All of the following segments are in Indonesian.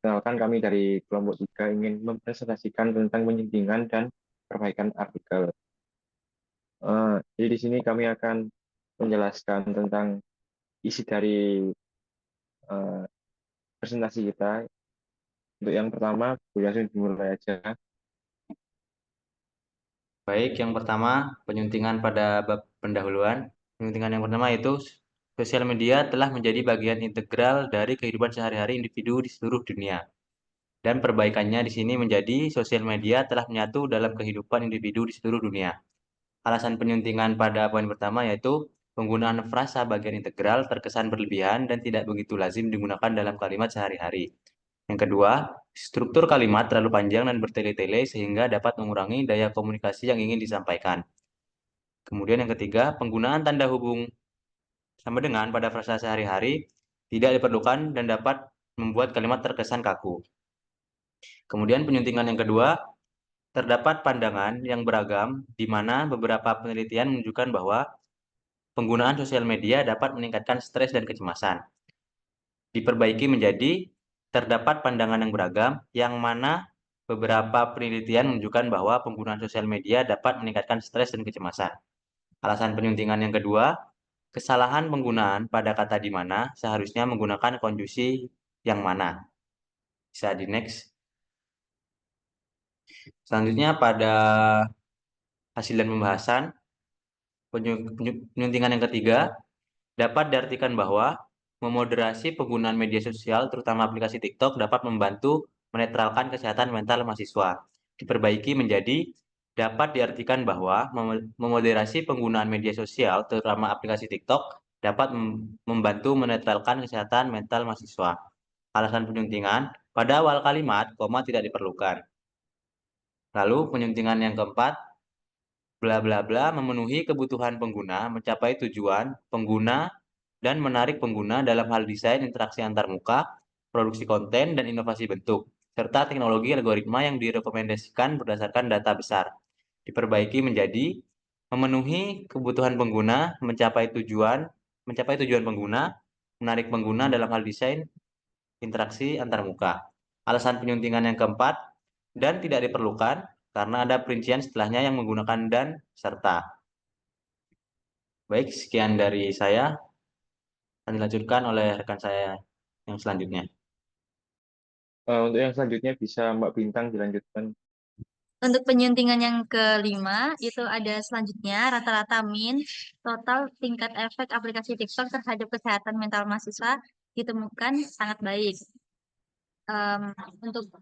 Kenalkan kami dari kelompok 3 ingin mempresentasikan tentang penyuntingan dan perbaikan artikel. Jadi di sini kami akan menjelaskan tentang isi dari eh, presentasi kita. Untuk yang pertama, Bu Yasin dimulai aja. Baik, yang pertama penyuntingan pada bab pendahuluan. Penyuntingan yang pertama itu sosial media telah menjadi bagian integral dari kehidupan sehari-hari individu di seluruh dunia. Dan perbaikannya di sini menjadi sosial media telah menyatu dalam kehidupan individu di seluruh dunia. Alasan penyuntingan pada poin pertama yaitu penggunaan frasa bagian integral terkesan berlebihan dan tidak begitu lazim digunakan dalam kalimat sehari-hari. Yang kedua, struktur kalimat terlalu panjang dan bertele-tele sehingga dapat mengurangi daya komunikasi yang ingin disampaikan. Kemudian yang ketiga, penggunaan tanda hubung sama dengan pada frasa sehari-hari tidak diperlukan dan dapat membuat kalimat terkesan kaku. Kemudian penyuntingan yang kedua, terdapat pandangan yang beragam di mana beberapa penelitian menunjukkan bahwa penggunaan sosial media dapat meningkatkan stres dan kecemasan. Diperbaiki menjadi terdapat pandangan yang beragam yang mana beberapa penelitian menunjukkan bahwa penggunaan sosial media dapat meningkatkan stres dan kecemasan. Alasan penyuntingan yang kedua, kesalahan penggunaan pada kata di mana seharusnya menggunakan konjusi yang mana. Bisa di next. Selanjutnya pada hasil dan pembahasan, penyuntingan yang ketiga dapat diartikan bahwa memoderasi penggunaan media sosial, terutama aplikasi TikTok, dapat membantu menetralkan kesehatan mental mahasiswa. Diperbaiki menjadi dapat diartikan bahwa memoderasi penggunaan media sosial, terutama aplikasi TikTok, dapat membantu menetralkan kesehatan mental mahasiswa. Alasan penyuntingan, pada awal kalimat, koma tidak diperlukan. Lalu penyuntingan yang keempat, bla bla bla memenuhi kebutuhan pengguna, mencapai tujuan pengguna dan menarik pengguna dalam hal desain interaksi antarmuka, produksi konten, dan inovasi bentuk, serta teknologi algoritma yang direkomendasikan berdasarkan data besar. Diperbaiki menjadi memenuhi kebutuhan pengguna, mencapai tujuan pengguna, menarik pengguna dalam hal desain interaksi antarmuka. Alasan penyuntingan yang keempat, dan tidak diperlukan karena ada perincian setelahnya yang menggunakan dan serta. Baik, sekian dari saya. Akan dilanjutkan oleh rekan saya yang selanjutnya. Untuk yang selanjutnya bisa Mbak Bintang dilanjutkan. Untuk penyuntingan yang kelima, itu ada selanjutnya rata-rata min total tingkat efek aplikasi TikTok terhadap kesehatan mental mahasiswa ditemukan sangat baik. Em, untuk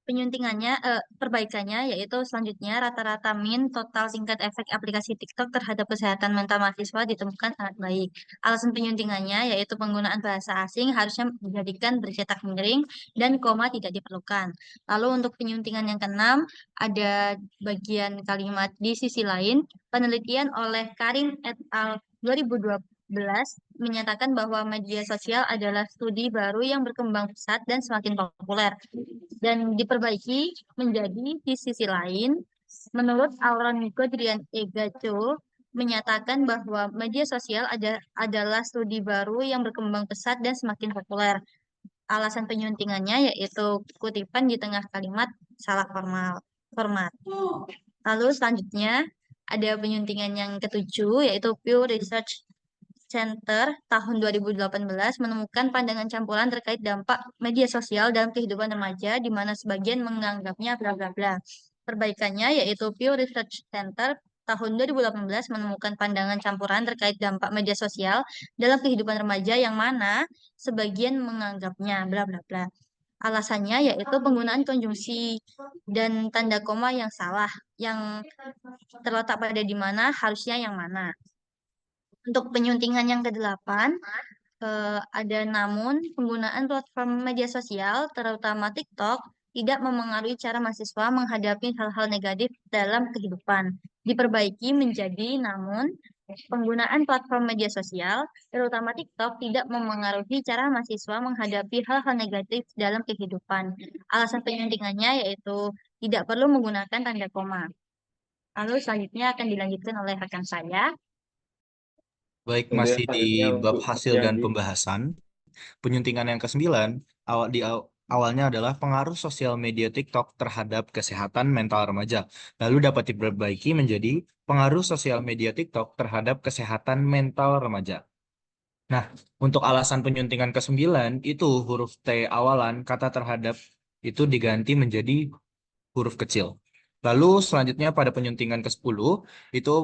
penyuntingannya, perbaikannya yaitu selanjutnya rata-rata min total tingkat efek aplikasi TikTok terhadap kesehatan mental mahasiswa ditemukan sangat baik. Alasan penyuntingannya yaitu penggunaan bahasa asing harusnya dijadikan bercetak miring dan koma tidak diperlukan. Lalu untuk penyuntingan yang keenam ada bagian kalimat di sisi lain, penelitian oleh Karim et al. 2012 menyatakan bahwa media sosial adalah studi baru yang berkembang pesat dan semakin populer dan diperbaiki menjadi di sisi lain, menurut Auron Godrian Egacho menyatakan bahwa media sosial adalah studi baru yang berkembang pesat dan semakin populer. Alasan penyuntingannya yaitu kutipan di tengah kalimat salah format. Lalu selanjutnya ada penyuntingan yang ketujuh yaitu Pew Research Center tahun 2018 menemukan pandangan campuran terkait dampak media sosial dalam kehidupan remaja, di mana sebagian menganggapnya bla bla bla. Perbaikannya yaitu Pew Research Center tahun 2018 menemukan pandangan campuran terkait dampak media sosial dalam kehidupan remaja yang mana sebagian menganggapnya bla bla bla. Alasannya yaitu penggunaan konjungsi dan tanda koma yang salah, yang terletak pada di mana harusnya yang mana. Untuk penyuntingan yang kedelapan, ada namun penggunaan platform media sosial, terutama TikTok, tidak memengaruhi cara mahasiswa menghadapi hal-hal negatif dalam kehidupan. Diperbaiki menjadi namun penggunaan platform media sosial, terutama TikTok, tidak memengaruhi cara mahasiswa menghadapi hal-hal negatif dalam kehidupan. Alasan penyuntingannya yaitu tidak perlu menggunakan tanda koma. Lalu selanjutnya akan dilanjutkan oleh rekan saya. Baik, Untuk yang masih di selanjutnya bab untuk hasil dan pembahasan. Penyuntingan yang ke-9, awalnya adalah pengaruh sosial media TikTok terhadap kesehatan mental remaja. Lalu dapat diperbaiki menjadi pengaruh sosial media TikTok terhadap kesehatan mental remaja. Nah, untuk alasan penyuntingan ke-9 itu huruf T awalan kata terhadap itu diganti menjadi huruf kecil. Lalu selanjutnya pada penyuntingan ke-10 itu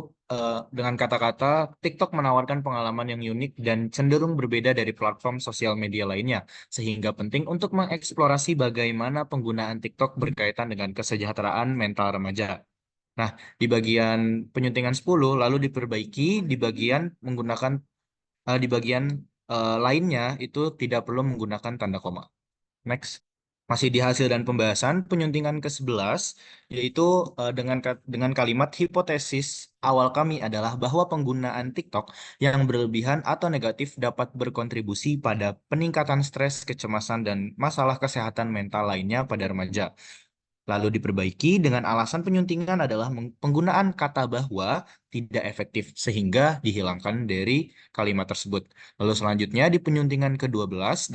dengan kata-kata TikTok menawarkan pengalaman yang unik dan cenderung berbeda dari platform sosial media lainnya, sehingga penting untuk mengeksplorasi bagaimana penggunaan TikTok berkaitan dengan kesejahteraan mental remaja. Nah, di bagian penyuntingan 10 lalu diperbaiki di bagian menggunakan di bagian lainnya itu tidak perlu menggunakan tanda koma. Next. Masih di hasil dan pembahasan, penyuntingan ke-11, yaitu dengan kalimat hipotesis awal kami adalah bahwa penggunaan TikTok yang berlebihan atau negatif dapat berkontribusi pada peningkatan stres, kecemasan, dan masalah kesehatan mental lainnya pada remaja. Lalu diperbaiki dengan alasan penyuntingan adalah penggunaan kata bahwa tidak efektif sehingga dihilangkan dari kalimat tersebut. Lalu selanjutnya di penyuntingan ke-12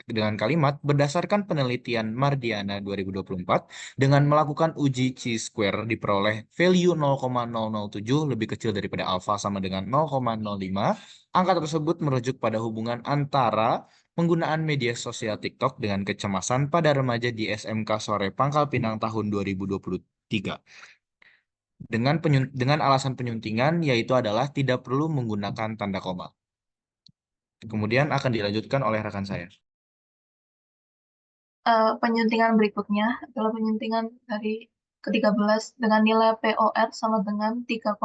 dengan kalimat berdasarkan penelitian Mardiana 2024 dengan melakukan uji chi-square diperoleh value 0,007 lebih kecil daripada alfa sama dengan 0,05. Angka tersebut merujuk pada hubungan antara penggunaan media sosial TikTok dengan kecemasan pada remaja di SMK Sore Pangkal Pinang tahun 2023. Dengan alasan penyuntingan yaitu adalah tidak perlu menggunakan tanda koma. Kemudian akan dilanjutkan oleh rekan saya. Penyuntingan berikutnya adalah penyuntingan dari ke-13 dengan nilai POR sama dengan 3,594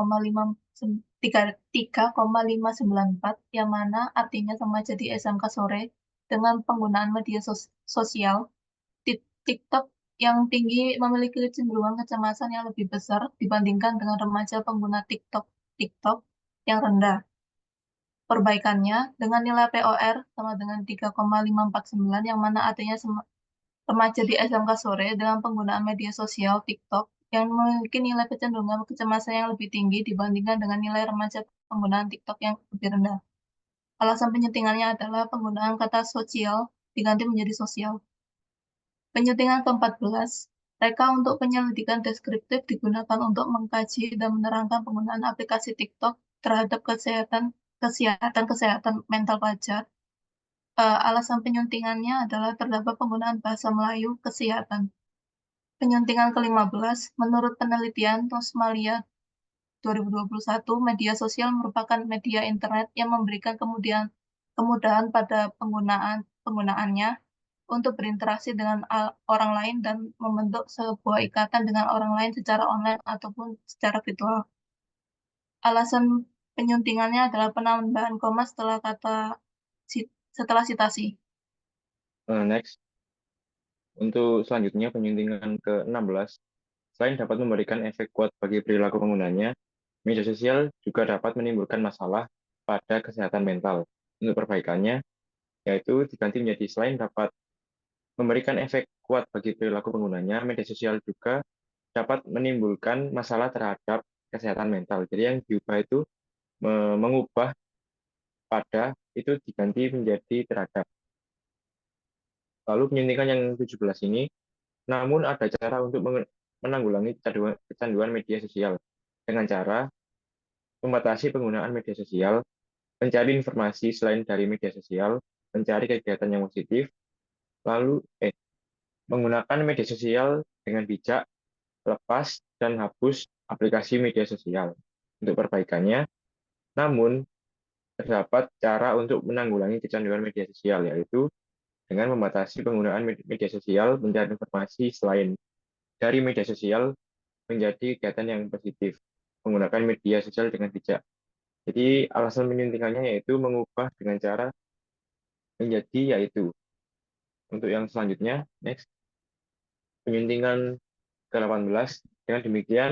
yang mana artinya remaja di SMK Sore dengan penggunaan media sosial TikTok yang tinggi memiliki kecenderungan kecemasan yang lebih besar dibandingkan dengan remaja pengguna TikTok yang rendah. Perbaikannya dengan nilai POR sama dengan 3,549 yang mana artinya remaja di SMK Sore dengan penggunaan media sosial TikTok yang memiliki nilai kecenderungan kecemasan yang lebih tinggi dibandingkan dengan nilai remaja penggunaan TikTok yang lebih rendah. Alasan penyuntingannya adalah penggunaan kata sosial diganti menjadi sosial. Penyuntingan ke-14, reka untuk penyelidikan deskriptif digunakan untuk mengkaji dan menerangkan penggunaan aplikasi TikTok terhadap kesehatan mental pelajar. Alasan penyuntingannya adalah terdapat penggunaan bahasa Melayu kesehatan. Penyuntingan ke-15, menurut penelitian Rosmalia 2021, media sosial merupakan media internet yang memberikan kemudahan pada penggunaannya untuk berinteraksi dengan orang lain dan membentuk sebuah ikatan dengan orang lain secara online ataupun secara virtual. Alasan penyuntingannya adalah penambahan koma setelah citasi. Next. Untuk selanjutnya penyuntingan ke-16, selain dapat memberikan efek kuat bagi perilaku penggunanya, media sosial juga dapat menimbulkan masalah pada kesehatan mental. Untuk perbaikannya, yaitu diganti menjadi selain dapat memberikan efek kuat bagi perilaku penggunanya, media sosial juga dapat menimbulkan masalah terhadap kesehatan mental. Jadi yang diubah itu mengubah pada itu diganti menjadi terhadap. Lalu penyuntikan yang 17 ini, namun ada cara untuk menanggulangi kecanduan media sosial dengan cara membatasi penggunaan media sosial, mencari informasi selain dari media sosial, mencari kegiatan yang positif, lalu menggunakan media sosial dengan bijak, lepas dan hapus aplikasi media sosial. Untuk perbaikannya, namun terdapat cara untuk menanggulangi kecanduan media sosial, yaitu dengan membatasi penggunaan media sosial, mencari informasi selain dari media sosial, menjadi kegiatan yang positif, menggunakan media sosial dengan bijak. Jadi alasan penyuntikannya yaitu mengubah dengan cara menjadi yaitu. Untuk yang selanjutnya, next. Penyuntingan ke-18, dengan demikian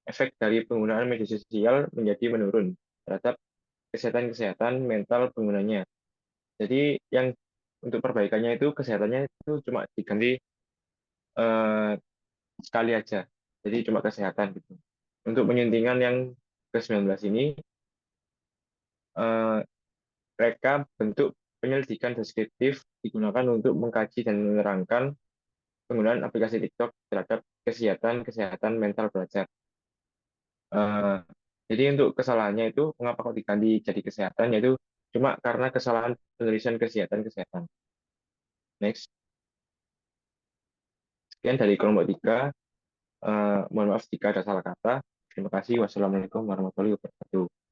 efek dari penggunaan media sosial menjadi menurun terhadap kesehatan mental penggunanya. Jadi yang untuk perbaikannya itu kesehatannya itu cuma diganti sekali aja. Jadi cuma kesehatan gitu. Untuk penyuntingan yang ke-19 ini, mereka bentuk penyelidikan deskriptif digunakan untuk mengkaji dan menerangkan penggunaan aplikasi TikTok terhadap kesehatan mental belajar. Eh, jadi untuk kesalahannya itu mengapa kok diganti jadi kesehatan, yaitu cuma karena kesalahan penulisan kesehatan. Next. Sekian dari kelompok 3. Mohon maaf jika ada salah kata. Terima kasih. Wassalamualaikum warahmatullahi wabarakatuh.